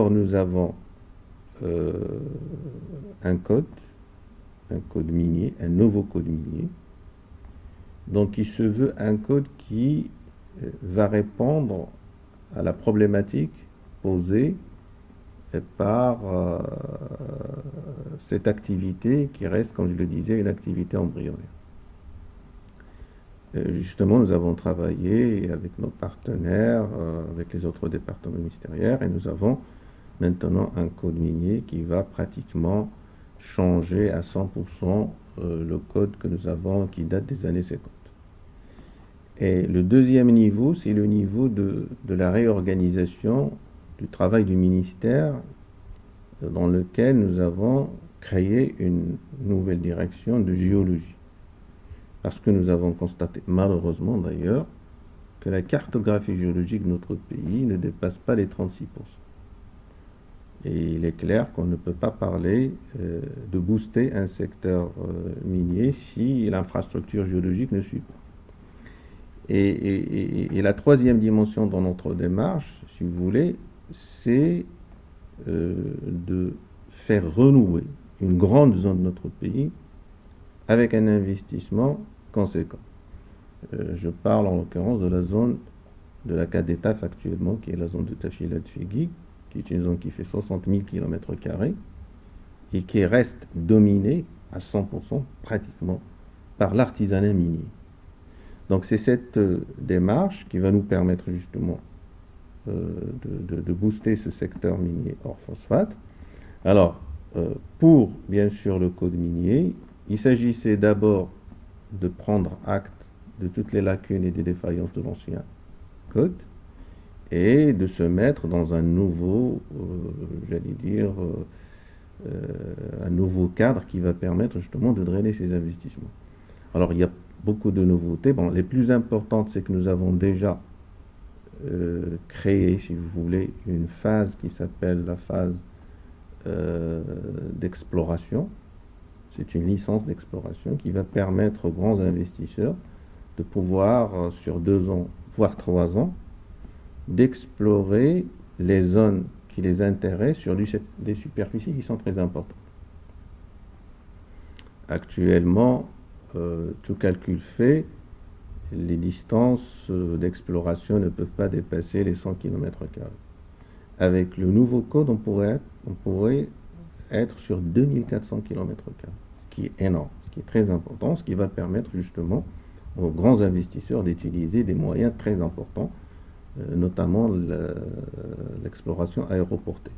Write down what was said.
Nous avons euh, un code minier, un nouveau code minier, donc qui se veut un code qui va répondre à la problématique posée par cette activité qui reste, comme je le disais, une activité embryonnaire. Justement, nous avons travaillé avec nos partenaires, avec les autres départements ministériels, et nous avons maintenant un code minier qui va pratiquement changer à 100% le code que nous avons qui date des années 50. Et le deuxième niveau, c'est le niveau de la réorganisation du travail du ministère dans lequel nous avons créé une nouvelle direction de géologie. Parce que nous avons constaté, malheureusement d'ailleurs, que la cartographie géologique de notre pays ne dépasse pas les 36%. Et il est clair qu'on ne peut pas parler de booster un secteur minier si l'infrastructure géologique ne suit pas. Et la troisième dimension dans notre démarche, si vous voulez, c'est de faire renouer une grande zone de notre pays avec un investissement conséquent. Je parle en l'occurrence de la zone de la Cadetaf actuellement, qui est la zone de Tafila-Tfigui, qui est une zone qui fait 60 000 km² et qui reste dominée à 100% pratiquement par l'artisanat minier. Donc c'est cette démarche qui va nous permettre justement de booster ce secteur minier hors phosphate. Alors, pour bien sûr le code minier, il s'agissait d'abord de prendre acte de toutes les lacunes et des défaillances de l'ancien code et de se mettre dans un nouveau, j'allais dire, un nouveau cadre qui va permettre justement de drainer ces investissements. Alors il y a beaucoup de nouveautés. Bon, les plus importantes, c'est que nous avons déjà créé, si vous voulez, une phase qui s'appelle la phase d'exploration. C'est une licence d'exploration qui va permettre aux grands investisseurs de pouvoir, sur 2 ans, voire 3 ans, d'explorer les zones qui les intéressent sur des superficies qui sont très importantes. Actuellement, tout calcul fait, les distances d'exploration ne peuvent pas dépasser les 100 km². Avec le nouveau code, on pourrait être sur 2400 km², ce qui est énorme, ce qui est très important, ce qui va permettre justement aux grands investisseurs d'utiliser des moyens très importants, notamment l'exploration aéroportée.